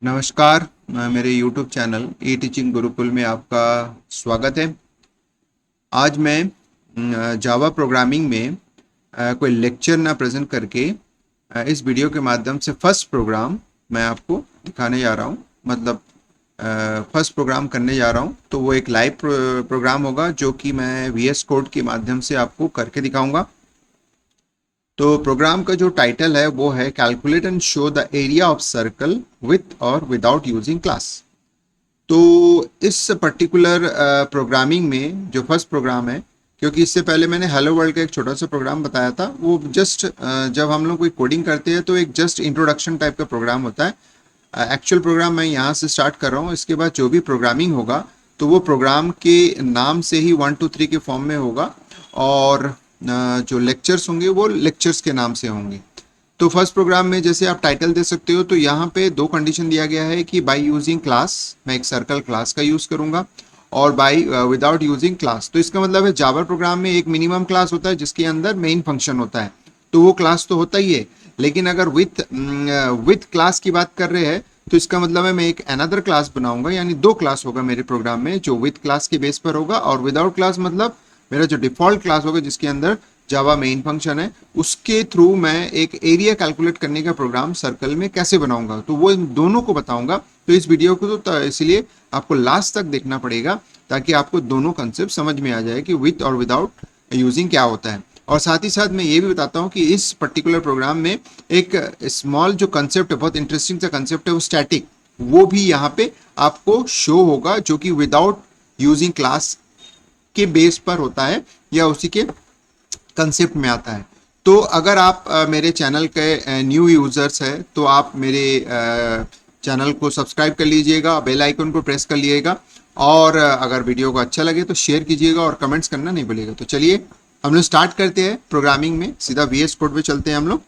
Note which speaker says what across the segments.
Speaker 1: नमस्कार। मेरे YouTube channel ई teaching Gurukul में आपका स्वागत है। आज मैं जावा प्रोग्रामिंग में कोई लेक्चर ना प्रेजेंट करके इस वीडियो के माध्यम से फर्स्ट प्रोग्राम मैं आपको दिखाने जा रहा हूँ। मतलब फर्स्ट प्रोग्राम करने जा रहा हूँ, तो वो एक लाइव प्रोग्राम होगा जो कि मैं VS कोड के माध्यम से आपको करके दिखाऊंगा। तो प्रोग्राम का जो टाइटल है वो है calculate and show the area of circle with और विदाउट यूजिंग क्लास। तो इस पर्टिकुलर प्रोग्रामिंग में जो फर्स्ट प्रोग्राम है, क्योंकि इससे पहले मैंने हेलो वर्ल्ड का एक छोटा सा प्रोग्राम बताया था, वो जस्ट जब हम लोग कोई कोडिंग करते हैं तो एक जस्ट इंट्रोडक्शन टाइप का प्रोग्राम होता है। एक्चुअल प्रोग्राम मैं यहाँ से स्टार्ट कर रहा हूँ। इसके बाद जो भी प्रोग्रामिंग होगा तो वो प्रोग्राम के नाम से ही 1 2 3 के फॉर्म में होगा, और जो लेक्चर्स होंगे वो लेक्चर्स के नाम से होंगे। तो फर्स्ट प्रोग्राम में जैसे आप टाइटल दे सकते हो, तो यहाँ पे दो कंडीशन दिया गया है कि बाय यूजिंग क्लास, मैं एक सर्कल क्लास का यूज करूंगा, और बाय विदाउट यूजिंग क्लास। तो इसका मतलब है जावा प्रोग्राम में एक मिनिमम क्लास होता है जिसके अंदर मेन फंक्शन होता है, तो वो क्लास तो होता ही है। लेकिन अगर विथ क्लास की बात कर रहे हैं तो इसका मतलब है मैं एक अनदर क्लास बनाऊंगा, यानी दो क्लास होगा मेरे प्रोग्राम में, जो विथ क्लास के बेस पर होगा, और विदाउट क्लास मतलब मेरा जो डिफॉल्ट क्लास होगा जिसके अंदर जावा मेन फंक्शन है, उसके थ्रू मैं एक एरिया कैलकुलेट करने का प्रोग्राम सर्कल में कैसे बनाऊंगा, तो वो इन दोनों को बताऊंगा। तो इस वीडियो को तो इसलिए आपको लास्ट तक देखना पड़ेगा ताकि आपको दोनों कंसेप्ट समझ में आ जाए कि विथ और विदाउट यूजिंग क्या होता है। और साथ ही साथ मैं ये भी बताता हूँ कि इस पर्टिकुलर प्रोग्राम में एक स्मॉल जो कंसेप्ट है, बहुत इंटरेस्टिंग सा कंसेप्ट है, वो स्टैटिक, वो भी यहाँ पे आपको शो होगा, जो कि विदाउट यूजिंग क्लास के बेस पर होता है या उसी के कंसेप्ट में आता है। तो अगर आप मेरे चैनल के न्यू यूजर्स हैं तो आप मेरे चैनल को सब्सक्राइब कर लीजिएगा, बेल आइकन को प्रेस कर लीजिएगा, और अगर वीडियो को अच्छा लगे तो शेयर कीजिएगा और कमेंट्स करना नहीं भूलिएगा। तो चलिए हम लोग स्टार्ट करते हैं प्रोग्रामिंग में, सीधा VS कोड पे चलते हैं हम लोग।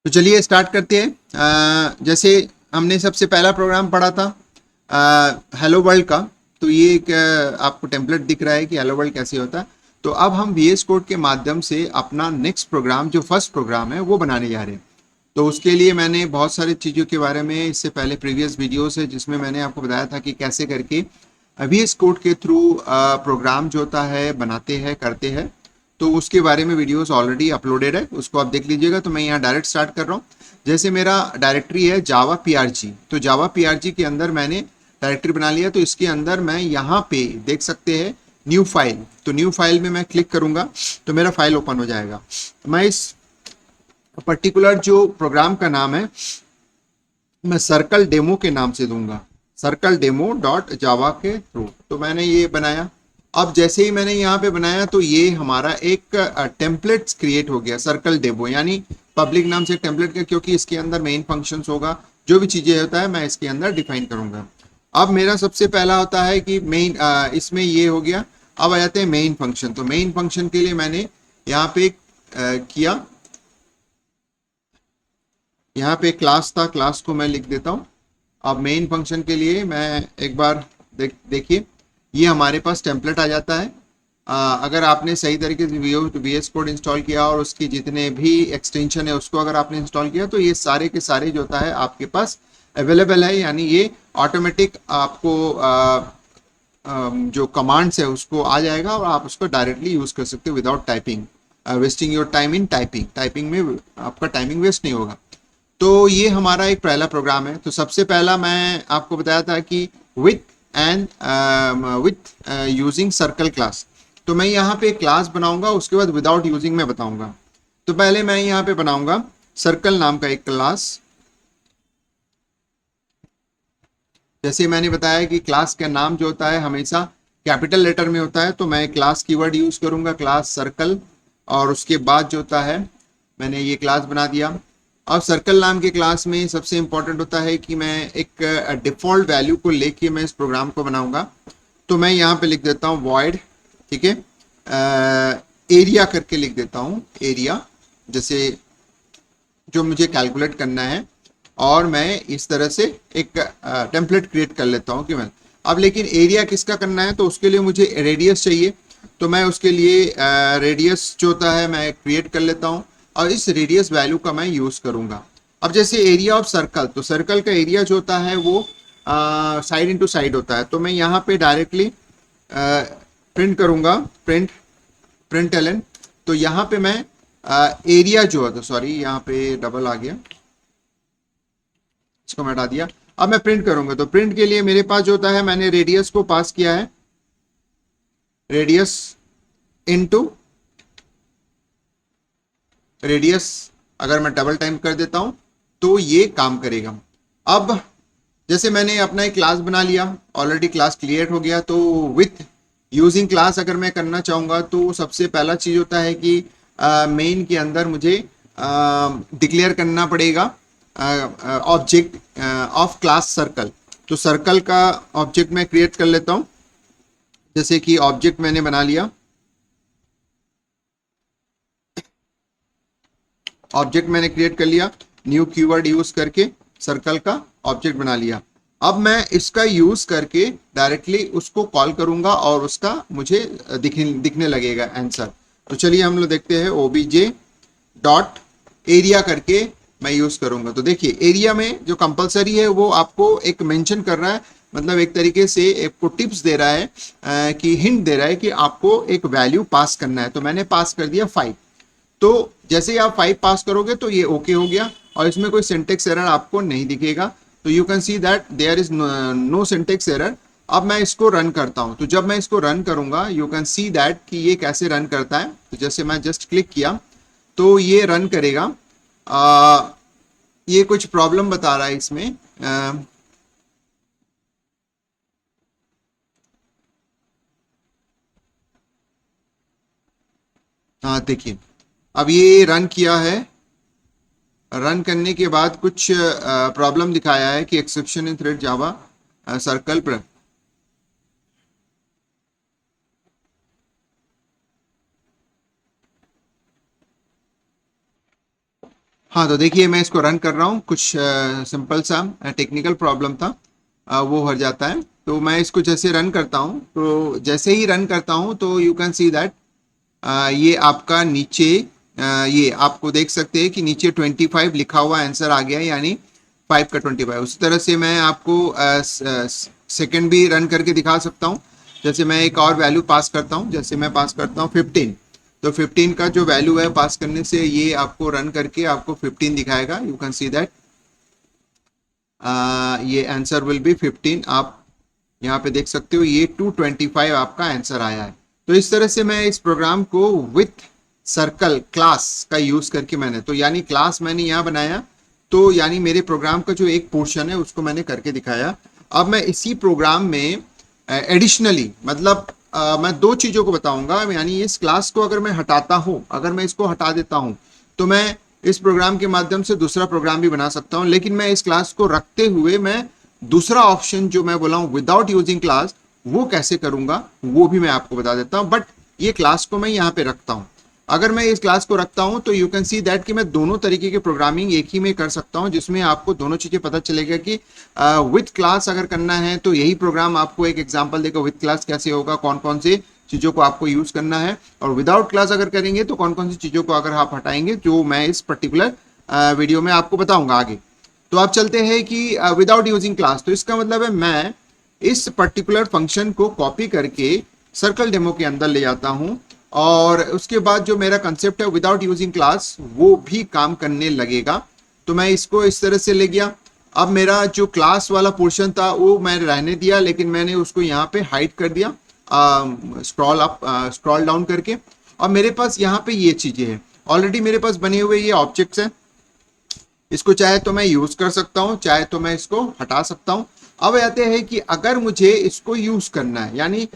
Speaker 1: तो चलिए स्टार्ट करते हैं। जैसे हमने सबसे पहला प्रोग्राम पढ़ा था हेलो वर्ल्ड का, तो ये एक आपको टेम्पलेट दिख रहा है कि हेलो वर्ल्ड कैसे होता है। तो अब हम VS कोड के माध्यम से अपना नेक्स्ट प्रोग्राम, जो फर्स्ट प्रोग्राम है, वो बनाने जा रहे हैं। तो उसके लिए मैंने बहुत सारी चीज़ों के बारे में इससे पहले प्रीवियस वीडियोस है जिसमें मैंने आपको बताया था कि कैसे करके VS कोड के थ्रू प्रोग्राम जो होता है बनाते हैं, करते हैं। तो उसके बारे में वीडियोस ऑलरेडी अपलोडेड है, उसको आप देख लीजिएगा। तो मैं यहाँ डायरेक्ट स्टार्ट कर रहा हूँ। जैसे मेरा डायरेक्टरी है जावा PRG, तो जावा PRG के अंदर मैंने डायरेक्टरी बना लिया। तो इसके अंदर मैं यहाँ पे देख सकते हैं न्यू फाइल, तो न्यू फाइल में मैं क्लिक करूंगा तो मेरा फाइल ओपन हो जाएगा। मैं इस पर्टिकुलर जो प्रोग्राम का नाम है मैं सर्कल डेमो के नाम से दूंगा, सर्कल डेमो डॉट जावा के थ्रू। तो मैंने ये बनाया। अब जैसे ही मैंने यहाँ पे बनाया तो ये हमारा एक टेम्पलेट क्रिएट हो गया, सर्कल डेमो, यानी पब्लिक नाम से टेम्पलेट का, क्योंकि इसके अंदर मेन फंक्शंस होगा, जो भी चीजें होता है मैं इसके अंदर डिफाइन करूंगा। अब मेरा सबसे पहला होता है कि मेन, इसमें ये हो गया। अब आ जाते हैं मेन फंक्शन। तो मेन फंक्शन के लिए मैंने यहाँ पे किया, यहाँ पे क्लास था, क्लास को मैं लिख देता हूँ। अब मेन फंक्शन के लिए मैं एक बार देखिए, ये हमारे पास टेम्पलेट आ जाता है। अगर आपने सही तरीके से VS कोड इंस्टॉल किया और उसकी जितने भी एक्सटेंशन है उसको अगर आपने इंस्टॉल किया, तो ये सारे के सारे जो होता है आपके पास अवेलेबल है, यानी ये ऑटोमेटिक आपको जो कमांड्स है उसको आ जाएगा और आप उसको डायरेक्टली यूज कर सकते हो without typing, wasting your time in typing. Typing में आपका टाइमिंग वेस्ट नहीं होगा। तो ये हमारा एक पहला प्रोग्राम है। तो सबसे पहला मैं आपको बताया था कि विथ यूजिंग सर्कल क्लास, तो मैं यहाँ पे क्लास बनाऊंगा, उसके बाद विदाउट यूजिंग में बताऊंगा। तो पहले मैं यहाँ पे बनाऊंगा सर्कल नाम का एक क्लास। जैसे मैंने बताया कि क्लास का नाम जो होता है हमेशा कैपिटल लेटर में होता है, तो मैं क्लास कीवर्ड यूज करूंगा, क्लास सर्कल, और उसके बाद जो होता है मैंने ये क्लास बना दिया। अब सर्कल नाम के क्लास में सबसे इंपॉर्टेंट होता है कि मैं एक डिफॉल्ट वैल्यू को लेके मैं इस प्रोग्राम को बनाऊंगा। तो मैं यहाँ पे लिख देता हूँ वॉइड, ठीक है, एरिया करके लिख देता हूँ, एरिया, जैसे जो मुझे कैलकुलेट करना है। और मैं इस तरह से एक टेम्पलेट क्रिएट कर लेता हूँ कि मैं अब, लेकिन एरिया किसका करना है, तो उसके लिए मुझे रेडियस चाहिए। तो मैं उसके लिए रेडियस जो होता है मैं क्रिएट कर लेता हूँ, और इस रेडियस वैल्यू का मैं यूज करूंगा। अब जैसे एरिया ऑफ सर्कल, तो सर्कल का एरिया जो होता है वो साइड इंटू साइड होता है। तो मैं यहाँ पे डायरेक्टली प्रिंट करूंगा, प्रिंट एलन। तो यहाँ पे मैं एरिया जो है, तो सॉरी यहाँ पे डबल आ गया, इसको मैं हटा दिया। अब मैं प्रिंट करूंगा, तो प्रिंट के लिए मेरे पास जो होता है, मैंने रेडियस को पास किया है, रेडियस इनटू रेडियस, अगर मैं डबल टाइम कर देता हूं तो ये काम करेगा। अब जैसे मैंने अपना एक क्लास बना लिया, ऑलरेडी क्लास क्रिएट हो गया, तो विथ यूजिंग क्लास अगर मैं करना चाहूंगा तो सबसे पहला चीज होता है कि मेन के अंदर मुझे डिक्लेयर करना पड़ेगा ऑब्जेक्ट ऑफ क्लास सर्कल। तो सर्कल का ऑब्जेक्ट मैं क्रिएट कर लेता हूं। जैसे कि ऑब्जेक्ट मैंने बना लिया, ऑब्जेक्ट मैंने क्रिएट कर लिया, न्यू कीवर्ड यूज करके सर्कल का ऑब्जेक्ट बना लिया। अब मैं इसका यूज करके डायरेक्टली उसको कॉल करूंगा और उसका मुझे दिखने लगेगा आंसर। तो चलिए हम लोग देखते हैं, ओबीजे डॉट एरिया करके मैं यूज करूंगा। तो देखिए एरिया में जो कंपलसरी है वो आपको एक मेंशन कर रहा है, मतलब एक तरीके से आपको टिप्स दे रहा है कि हिंट दे रहा है कि आपको एक वैल्यू पास करना है। तो मैंने पास कर दिया 5। तो जैसे ही आप 5 पास करोगे तो ये ओके हो गया और इसमें कोई सिंटेक्स एरर आपको नहीं दिखेगा। तो you can see that there is no syntax error. अब मैं इसको रन करता हूं, तो जब मैं इसको रन करूंगा यू कैन सी दैट कि ये कैसे रन करता है। तो जैसे मैं जस्ट क्लिक किया तो ये रन करेगा। ये कुछ प्रॉब्लम बता रहा है इसमें, हाँ देखिए अब ये रन किया है। रन करने के बाद कुछ प्रॉब्लम दिखाया है कि exception in thread Java circle पर। हाँ तो देखिए मैं इसको रन कर रहा हूँ, कुछ सिंपल सा टेक्निकल प्रॉब्लम था, वो हो जाता है। तो मैं इसको जैसे रन करता हूँ, तो जैसे ही रन करता हूँ तो यू कैन सी दैट ये आपका नीचे ये आपको देख सकते हैं कि नीचे 25 लिखा हुआ आंसर आ गया, यानी 5 का 25। उसी तरह से मैं आपको सेकंड भी रन करके दिखा सकता हूँ। जैसे मैं एक और वैल्यू पास करता हूँ, जैसे मैं पास करता हूँ 15। तो 15 का जो वैल्यू है पास करने से ये आपको रन करके आपको 15 दिखाएगा। यू कैन सी दैट ये आंसर विल बी 15। आप यहाँ पे देख सकते हो ये 225 आपका आंसर आया है। तो इस तरह से मैं इस प्रोग्राम को विथ सर्कल क्लास का यूज करके मैंने, तो यानी क्लास मैंने यहाँ बनाया, तो यानी मेरे प्रोग्राम का जो एक पोर्शन है उसको मैंने करके दिखाया। अब मैं इसी प्रोग्राम में एडिशनली मतलब मैं दो चीजों को बताऊंगा। यानी इस क्लास को अगर मैं हटाता हूं, अगर मैं इसको हटा देता हूं तो मैं इस प्रोग्राम के माध्यम से दूसरा प्रोग्राम भी बना सकता हूं। लेकिन मैं इस क्लास को रखते हुए मैं दूसरा ऑप्शन जो मैं बोला हूं विदाउट यूजिंग क्लास, वो कैसे करूंगा वो भी मैं आपको बता देता हूं। बट ये क्लास को मैं यहाँ पे रखता हूं। अगर मैं इस क्लास को रखता हूं तो यू कैन सी दैट कि मैं दोनों तरीके के प्रोग्रामिंग एक ही में कर सकता हूं, जिसमें आपको दोनों चीजें पता चलेगा कि विथ क्लास अगर करना है तो यही प्रोग्राम आपको एक एग्जांपल देगा विथ क्लास कैसे होगा, कौन कौन सी चीजों को आपको यूज करना है, और विदाउट क्लास अगर करेंगे तो कौन कौन सी चीजों को अगर आप हटाएंगे, जो मैं इस पर्टिकुलर वीडियो में आपको बताऊंगा आगे। तो आप चलते हैं कि विदाउट यूजिंग क्लास, तो इसका मतलब है मैं इस पर्टिकुलर फंक्शन को कॉपी करके सर्कल डेमो के अंदर ले जाता हूं, और उसके बाद जो मेरा कंसेप्ट है विदाउट यूजिंग क्लास वो भी काम करने लगेगा। तो मैं इसको इस तरह से ले गया। अब मेरा जो क्लास वाला पोर्शन था वो मैंने रहने दिया, लेकिन मैंने उसको यहाँ पे हाइड कर दिया स्क्रॉल डाउन करके। और मेरे पास यहाँ पे ये चीजें हैं, ऑलरेडी मेरे पास बने हुए ये ऑब्जेक्ट्स हैं। इसको चाहे तो मैं यूज कर सकता हूँ, चाहे तो मैं इसको हटा सकता हूँ। अब आते हैं कि अगर मुझे इसको यूज करना है, यानी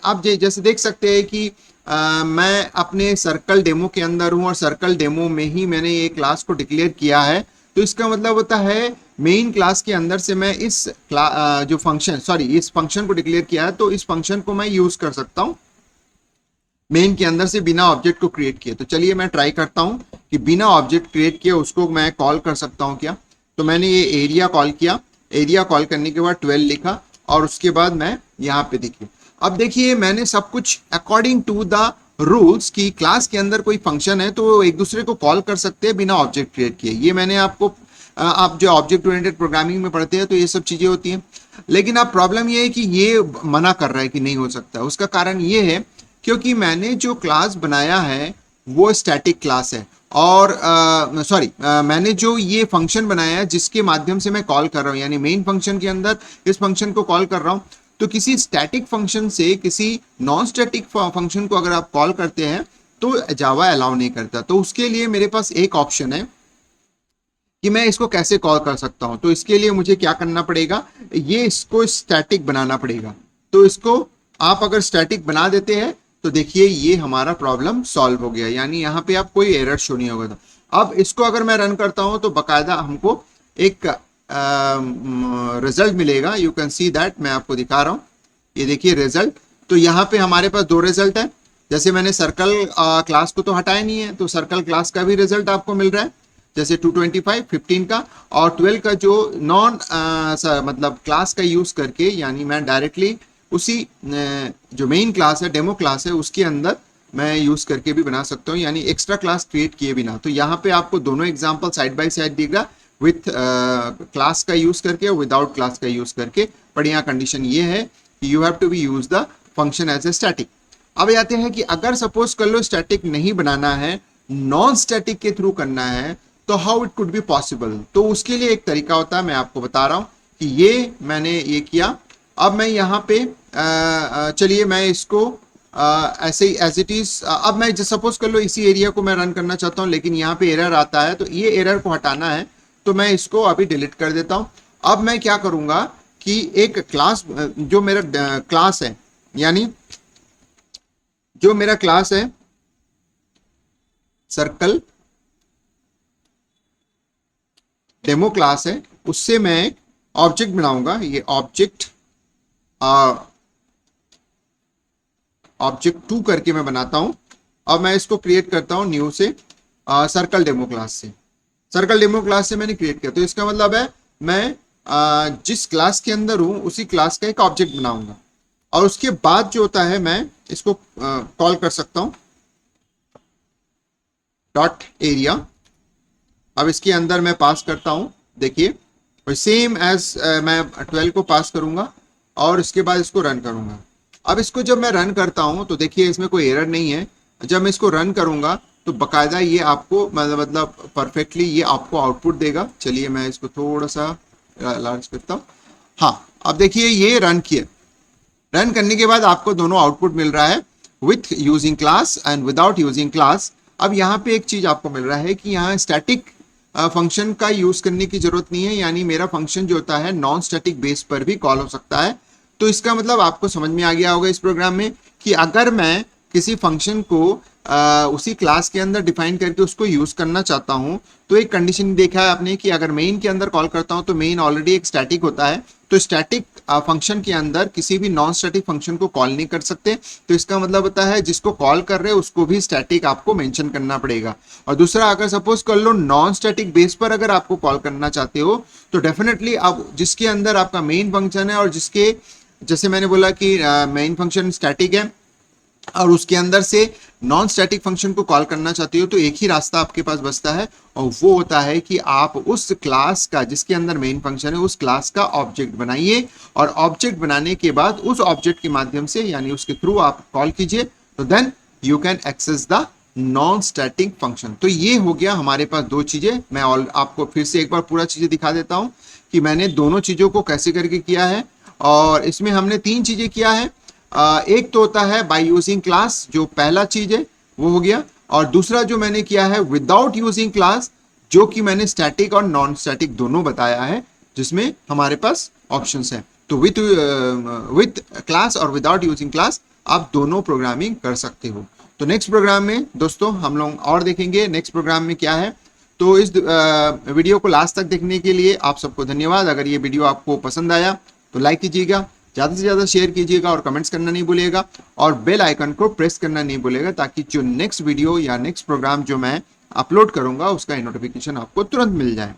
Speaker 1: आप जैसे देख सकते हैं कि मैं अपने सर्कल डेमो के अंदर हूं और सर्कल डेमो में ही मैंने ये क्लास को डिक्लेयर किया है। तो इसका मतलब होता है मेन क्लास के अंदर से मैं इस जो फंक्शन इस फंक्शन को डिक्लेयर किया है, तो इस फंक्शन को मैं यूज कर सकता हूं मेन के अंदर से बिना ऑब्जेक्ट को क्रिएट किए। तो चलिए मैं ट्राई करता हूं कि बिना ऑब्जेक्ट क्रिएट किए उसको मैं कॉल कर सकता हूं क्या। तो मैंने ये एरिया कॉल किया, एरिया कॉल करने के बाद 12 लिखा, और उसके बाद मैं यहाँ पे देखिए, अब देखिए मैंने सब कुछ अकॉर्डिंग टू द रूल्स की क्लास के अंदर कोई फंक्शन है तो एक दूसरे को कॉल कर सकते हैं बिना ऑब्जेक्ट क्रिएट किए। ये मैंने आपको आप जो ऑब्जेक्ट ओरिएंटेड प्रोग्रामिंग में पढ़ते हैं तो ये सब चीजें होती हैं। लेकिन अब प्रॉब्लम ये है कि ये मना कर रहा है कि नहीं हो सकता। उसका कारण ये है क्योंकि मैंने जो क्लास बनाया है वो स्टैटिक क्लास है, और मैंने जो ये फंक्शन बनाया है जिसके माध्यम से मैं कॉल कर रहा हूँ, यानी मेन फंक्शन के अंदर इस फंक्शन को कॉल कर रहा हूँ। तो किसी स्टैटिक फंक्शन से किसी नॉन स्टैटिक फंक्शन को अगर आप कॉल करते हैं तो जावा अलाउ नहीं करता। तो उसके लिए मेरे पास एक ऑप्शन है कि मैं इसको कैसे कॉल कर सकता हूं। तो इसके लिए मुझे क्या करना पड़ेगा, ये इसको स्टैटिक बनाना पड़ेगा। तो इसको आप अगर स्टैटिक बना देते हैं तो देखिए ये हमारा प्रॉब्लम सॉल्व हो गया, यानी यहाँ पे आप कोई एरर शो नहीं होगा। तो अब इसको अगर मैं रन करता हूं तो बकायदा हमको एक रिजल्ट मिलेगा। यू कैन सी दैट, मैं आपको दिखा रहा हूं, ये देखिए रिजल्ट। तो यहाँ पे हमारे पास दो रिजल्ट है। जैसे मैंने सर्कल क्लास को तो हटाया नहीं है, तो सर्कल क्लास का भी रिजल्ट आपको मिल रहा है, जैसे 225 15 का, और 12 का जो नॉन मतलब क्लास का यूज करके, यानी मैं डायरेक्टली उसी जो मेन क्लास है, डेमो क्लास है, उसके अंदर मैं यूज करके भी बना सकता हूँ, यानी एक्स्ट्रा क्लास क्रिएट किए बिना। तो यहाँ पे आपको दोनों एग्जांपल साइड बाय साइड दिखेगा, विथ क्लास का यूज करके और विदाउट क्लास का यूज करके। पर यहाँ कंडीशन ये है कि you have to be use the function as a static. अब आते हैं कि अगर सपोज कर लो स्टैटिक नहीं बनाना है, नॉन स्टैटिक के थ्रू करना है, तो how it could be possible. तो उसके लिए एक तरीका होता है, मैं आपको बता रहा हूं कि ये मैंने ये किया। अब मैं यहाँ पे चलिए मैं इसको ऐसे ही एज इट इज, अब मैं सपोज कर लो इसी एरिया को मैं रन करना चाहता हूँ, लेकिन यहाँ पे एरर आता है, तो ये एरर को हटाना है, तो मैं इसको अभी डिलीट कर देता हूँ। अब मैं क्या करूंगा कि एक क्लास, जो मेरा क्लास है, यानी जो मेरा क्लास है सर्कल डेमो क्लास है, उससे मैं एक ऑब्जेक्ट बनाऊंगा। ये ऑब्जेक्ट 2 करके मैं बनाता हूं। अब मैं इसको क्रिएट करता हूं न्यू से, सर्कल डेमो क्लास से। सर्कल डेमो क्लास से मैंने क्रिएट किया, तो इसका मतलब है मैं जिस क्लास के अंदर हूं उसी क्लास का एक ऑब्जेक्ट बनाऊंगा, और उसके बाद जो होता है मैं इसको कॉल कर सकता हूं डॉट एरिया। अब इसके अंदर मैं पास करता हूं, देखिए, और सेम एज मैं 12 को पास करूंगा और इसके बाद इसको रन करूंगा। अब इसको जब मैं रन करता हूं तो देखिए इसमें कोई एरर नहीं है। जब मैं इसको रन करूंगा तो बकायदा ये आपको मतलब परफेक्टली ये आपको आउटपुट देगा। चलिए मैं इसको थोड़ा सा लार्ज करता हूं। हाँ, अब देखिए ये रन किया। रन करने के बाद आपको दोनों आउटपुट मिल रहा है, with using class and without using class. अब यहाँ पे एक चीज आपको मिल रहा है कि यहाँ स्टैटिक फंक्शन का यूज करने की जरूरत नहीं है, यानी मेरा फंक्शन जो होता है नॉन स्टैटिक बेस पर भी कॉल हो सकता है। तो इसका मतलब आपको समझ में आ गया होगा इस प्रोग्राम में कि अगर मैं किसी फंक्शन को उसी क्लास के अंदर डिफाइन करके उसको यूज करना चाहता हूं, तो एक कंडीशन देखा है आपने कि अगर मेन के अंदर कॉल करता हूं तो मेन ऑलरेडी एक स्टैटिक होता है, तो स्टैटिक फंक्शन के अंदर किसी भी नॉन स्टैटिक फंक्शन को कॉल नहीं कर सकते। तो इसका मतलब होता है जिसको कॉल कर रहे हैं उसको भी स्टैटिक आपको मेंशन करना पड़ेगा। और दूसरा, अगर सपोज कर लो नॉन स्टैटिक बेस पर अगर आपको कॉल करना चाहते हो तो डेफिनेटली आप जिसके अंदर आपका मेन फंक्शन है और जिसके, जैसे मैंने बोला कि मेन फंक्शन स्टैटिक है और उसके अंदर से नॉन स्टैटिक फंक्शन को कॉल करना चाहते हो, तो एक ही रास्ता आपके पास बचता है, और वो होता है कि आप उस क्लास का जिसके अंदर मेन फंक्शन है उस क्लास का ऑब्जेक्ट बनाइए, और ऑब्जेक्ट बनाने के बाद उस ऑब्जेक्ट के माध्यम से यानी उसके थ्रू आप कॉल कीजिए, तो then you can access the non static function. तो ये हो गया हमारे पास दो चीजें। मैं आपको फिर से एक बार पूरा चीजें दिखा देता हूं कि मैंने दोनों चीजों को कैसे करके किया है। और इसमें हमने 3 चीजें किया है। एक तो होता है बाय यूजिंग क्लास, जो पहला चीज है वो हो गया, और दूसरा जो मैंने किया है विदाउट यूजिंग क्लास, जो कि मैंने स्टैटिक और नॉन स्टैटिक दोनों बताया है, जिसमें हमारे पास ऑप्शंस हैं। तो विथ क्लास और विदाउट यूजिंग क्लास आप दोनों प्रोग्रामिंग कर सकते हो। तो नेक्स्ट प्रोग्राम में दोस्तों हम लोग और देखेंगे नेक्स्ट प्रोग्राम में क्या है। तो इस वीडियो को लास्ट तक देखने के लिए आप सबको धन्यवाद। अगर ये वीडियो आपको पसंद आया तो लाइक कीजिएगा, ज़्यादा से ज़्यादा शेयर कीजिएगा और कमेंट्स करना नहीं भूलिएगा, और बेल आइकन को प्रेस करना नहीं भूलिएगा, ताकि जो नेक्स्ट वीडियो या नेक्स्ट प्रोग्राम जो मैं अपलोड करूंगा उसका नोटिफिकेशन आपको तुरंत मिल जाए।